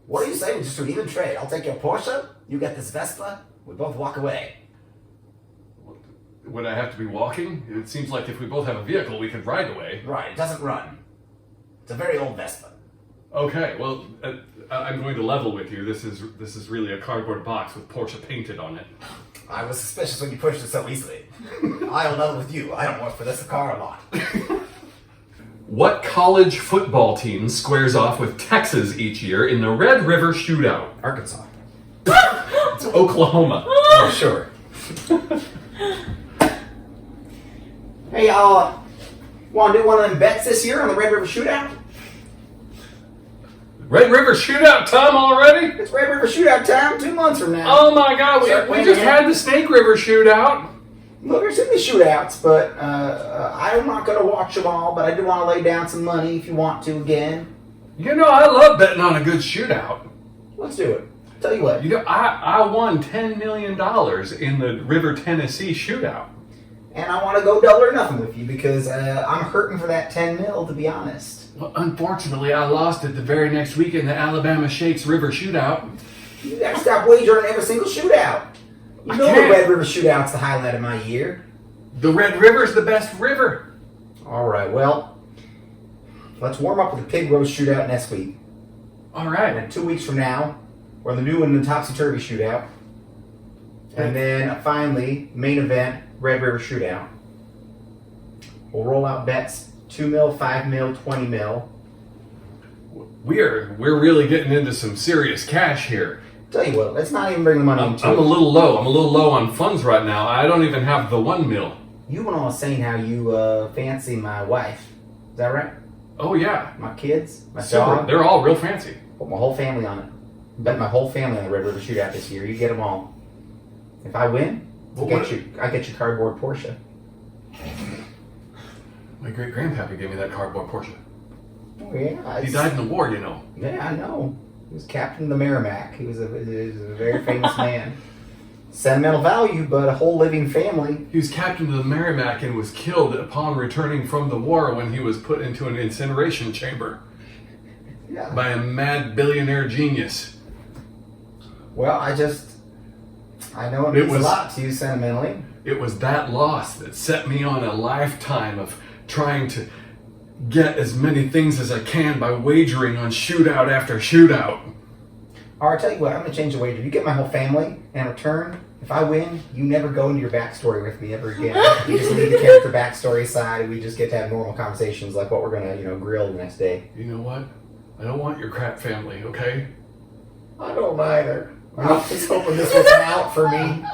What do you say we just do an even trade? I'll take your Porsche, you get this Vespa, we both walk away. Would I have to be walking? It seems like if we both have a vehicle, we could ride away. Right, it doesn't run. It's a very old Vespa. Okay, well, I'm going to level with you. This is really a cardboard box with Porsche painted on it. I was suspicious when you pushed it so easily. I'll level with you. I don't work for this car a lot. What college football team squares off with Texas each year in the Red River Shootout? Arkansas. It's Oklahoma. Oh, sure. Hey, want to do one of them bets this year on the Red River Shootout? Red River Shootout time already? It's Red River Shootout time 2 months from now. Oh my God, we just had the Snake River Shootout. Well, there's so many shootouts, but I'm not going to watch them all, but I do want to lay down some money if you want to again. You know, I love betting on a good shootout. Let's do it. Tell you what. You know, I won $10 million in the River Tennessee shootout. And I want to go double or nothing with you because I'm hurting for that 10 mil, to be honest. Well, unfortunately, I lost it the very next week in the Alabama Shakes River shootout. You gotta stop wagering every single shootout. You know the Red River shootout's the highlight of my year. The Red River's the best river. All right, well, let's warm up with the pig roast shootout next week. All right. And 2 weeks from now, or the new one, the topsy-turvy shootout. And then finally, main event, Red River shootout. We'll roll out bets, 2 mil, 5 mil, 20 mil. We're really getting into some serious cash here. Tell you what, let's not even bring the money into it. I'm a little low. I'm a little low on funds right now. I don't even have the 1 mil. You went on saying how you fancy my wife. Is that right? Oh, yeah. My kids, my Super. dog. They're all real fancy. Put my whole family on it. Bet my whole family on the Red River shootout this year. You get them all. If I win, I get your cardboard Porsche. My great-grandpappy gave me that cardboard Porsche. Oh, yeah. He died in the war, you know. Yeah, I know. He was captain of the Merrimack. He was a very famous man. Sentimental value, but a whole living family. He was captain of the Merrimack and was killed upon returning from the war when he was put into an incineration chamber by a mad billionaire genius. Well, I know it means a lot to you sentimentally. It was that loss that set me on a lifetime of trying to get as many things as I can by wagering on shootout after shootout. Alright, tell you what, I'm going to change the wager. You get my whole family, and in return, if I win, you never go into your backstory with me ever again. You just leave the character backstory aside, and we just get to have normal conversations like what we're going to, grill the next day. You know what? I don't want your crap family, okay? I don't either. I'm just hoping this was an out for me.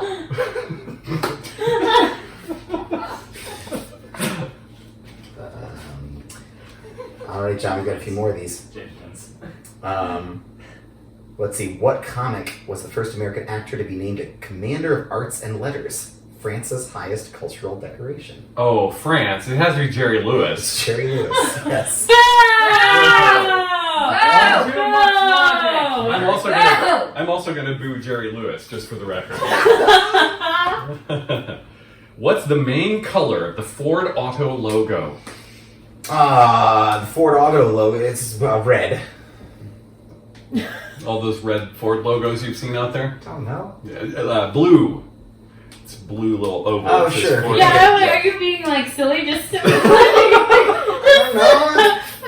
Alright, John, we got a few more of these. Let's see. What comic was the first American actor to be named a Commander of Arts and Letters? France's highest cultural decoration. Oh, France. It has to be Jerry Lewis. Jerry Lewis, yes. I'm also gonna boo Jerry Lewis, just for the record. What's the main color of the Ford Auto logo? The Ford Auto logo, it's red. All those red Ford logos you've seen out there? Oh, no. Yeah, blue. It's a blue little oval. Oh, sure. Ford. Yeah, are you being like silly just to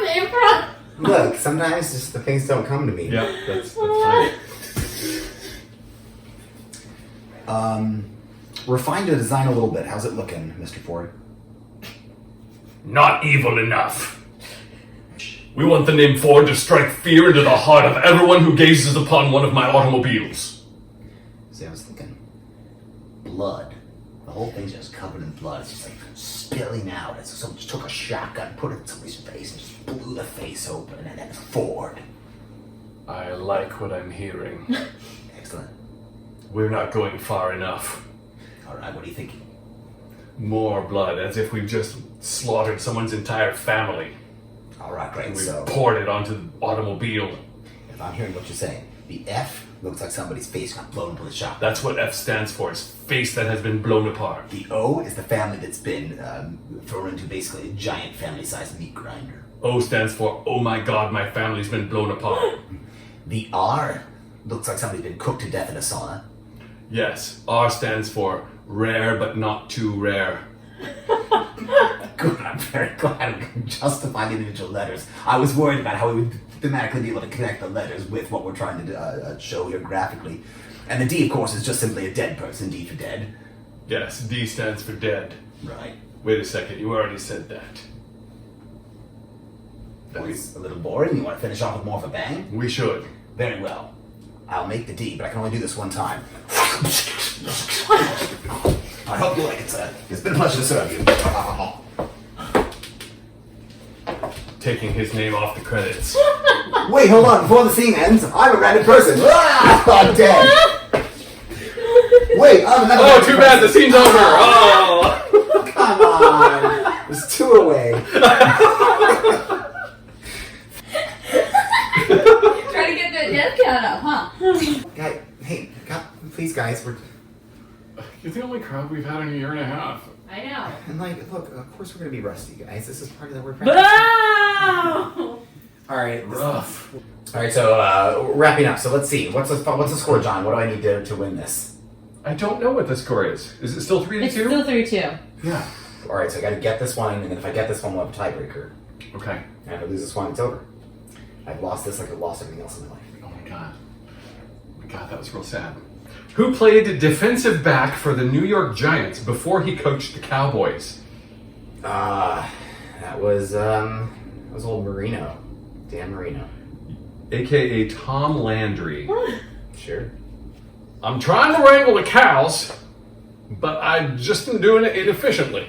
Improv? Look, sometimes just the things don't come to me. Yep, that's fine. Refine the design a little bit. How's it looking, Mr. Ford? Not evil enough. We want the name Ford to strike fear into the heart of everyone who gazes upon one of my automobiles. See, I was thinking blood. The whole thing's just covered in blood. It's just like spilling out. It's someone just took a shotgun, put it in somebody's face, and just blew the face open, and then Ford. I like what I'm hearing. Excellent. We're not going far enough. Alright, what are you thinking? More blood, as if we've just slaughtered someone's entire family. Alright, great. And we So poured it onto the automobile. if I'm hearing what you're saying, the F looks like somebody's face got blown with a shotgun. That's what F stands for. It's face that has been blown apart. The O is the family that's been thrown into basically a giant family-sized meat grinder. O stands for, oh my god, my family's been blown apart. The R looks like somebody's been cooked to death in a sauna. Yes, R stands for rare but not too rare. Good, I'm very glad we can justify the individual letters. I was worried about how we would thematically be able to connect the letters with what we're trying to show here graphically. And the D, of course, is just simply a dead person, D for dead. Yes, D stands for dead. Right. Wait a second, you already said that. That's a little boring. You want to finish off with more of a bang? We should. Very well. I'll make the D, but I can only do this one time. I hope you like it, sir. It's been a pleasure to serve you. Taking his name off the credits. Wait, hold on. Before the scene ends, I'm a random person. I'm dead. Wait, I'm another. Oh, too bad. The scene's over. Oh. Come on. There's two away. Trying to get that death count up, huh? Guy, guys. You're the only crowd we've had in a year and a half. I know. And like, look, of course we're gonna be rusty, guys. This is part of the word practice. No! All right, Rough. All right, so wrapping up. So let's see. What's the score, John? What do I need to win this? I don't know what the score is. Is it still 3-2? It's still 3-2. Yeah. All right, so I got to get this one, and then if I get this one, we'll have a tiebreaker. Okay. And if I lose this one, it's over. I've lost this like I've lost everything else in my life. Oh my god. Oh my god, that was real sad. Who played defensive back for the New York Giants before he coached the Cowboys? That was old Marino. Dan Marino. AKA Tom Landry. Sure. I'm trying to wrangle the cows, but I just am doing it inefficiently.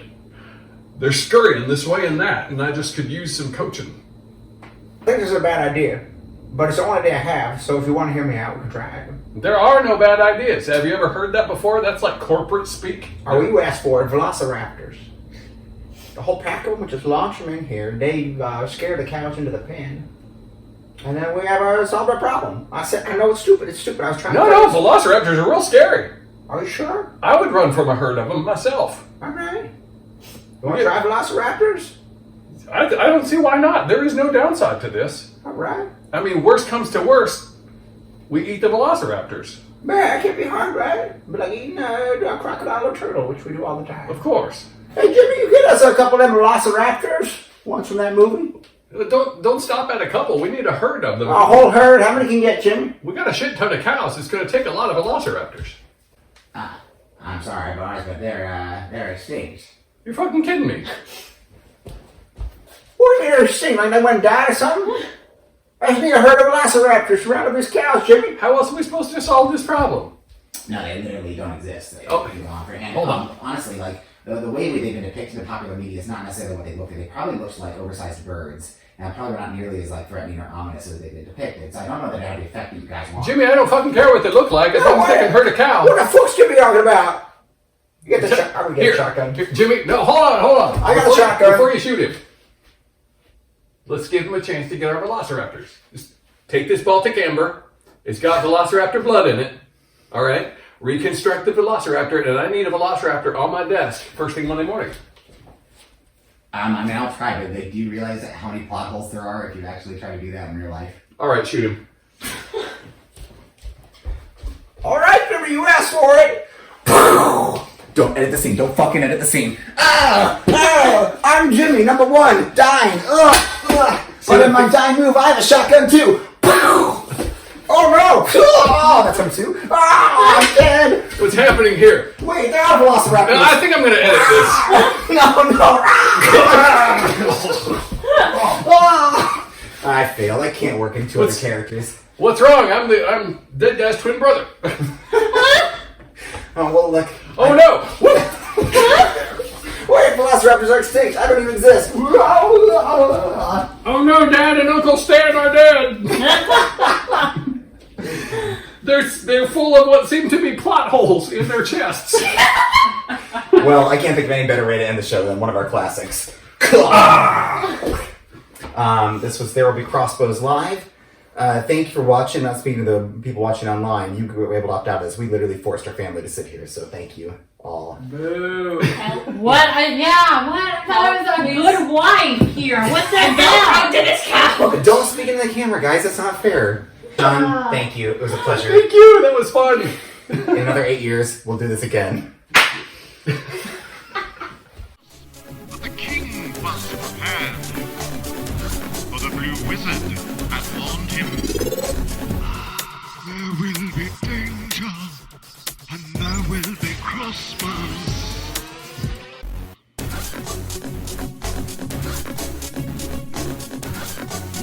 They're scurrying this way and that, and I just could use some coaching. I think this is a bad idea, but it's the only idea I have, so if you want to hear me out, we can try it. There are no bad ideas. Have you ever heard that before? That's like corporate speak. Or you asked for it, velociraptors. The whole pack of them, we just launch them in here. They scare the cows into the pen. And then we have solved our problem. I said, I know it's stupid. I was trying to... No, velociraptors are real scary. Are you sure? I would run from a herd of them myself. All right. You want to try velociraptors? I don't see why not. There is no downside to this. All right. I mean, worst comes to worst, we eat the velociraptors. Man, it can't be hard, right? But like eating a crocodile or turtle, which we do all the time. Of course. Hey, Jimmy, you get us a couple of them velociraptors? Ones from that movie? Don't stop at a couple. We need a herd of them. A whole herd? How many can you get, Jimmy? We got a shit ton of cows. It's going to take a lot of velociraptors. I'm sorry, boys, but they're extinct. You're fucking kidding me. What do you mean they're extinct? Like they went and died or something? I just need a herd of velociraptors surrounding these cows, Jimmy. How else are we supposed to solve this problem? No, they literally don't exist. Hold on. Honestly, like the way they've been depicted in popular media is not necessarily what they look like. They probably looked like oversized birds, and probably not nearly as like threatening or ominous as they've been depicted. So I don't know that it had the effect that you guys want. Jimmy, I don't fucking care what they look like. As long as they can hurt a cow. What the fuck's Jimmy talking about? You get the shotgun. I'm gonna get a shotgun. Here, Jimmy, no, hold on. I got a shotgun. Before you shoot him, let's give him a chance to get our velociraptors. Just take this Baltic Amber. It's got velociraptor blood in it. All right? Reconstruct the velociraptor, and I need a velociraptor on my desk first thing Monday morning. I mean, I'll try, but do you realize how many plot holes there are if you actually try to do that in real life? All right, shoot him. All right, Jimmy, you asked for it. Don't edit the scene. Don't fucking edit the scene. I'm Jimmy, number one, dying. And in my dying move, I have a shotgun too. Oh no! Oh, that's number two. I'm dead. What's happening here? Wait, they're out of velociraptors. I think I'm going to edit this. I failed. I can't work in two other characters. What's wrong? I'm Dead Guy's twin brother. Oh, well, look. Oh, no! Wait, velociraptors are extinct. I don't even exist. Oh no, Dad and Uncle Stan are dead. They're full of what seem to be plot holes in their chests. Well, I can't think of any better way to end the show than one of our classics. This was There Will Be Crossbows Live. Thank you for watching. Not speaking to the people watching online, you were able to opt out of this. We literally forced our family to sit here, so thank you all. Boo. What? I thought I was a good wife here. What the hell? To this cow. Don't speak into the camera, guys. That's not fair. John, thank you. It was a pleasure. Thank you. That was fun. In another 8 years, we'll do this again. The king was prepared, for the blue wizard had warned him. There will be danger, and there will be crossbows.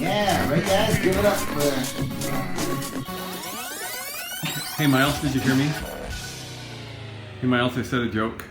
Yeah, right, guys? Give it up for... Hey, Miles, did you hear me? Hey, Miles, I said a joke.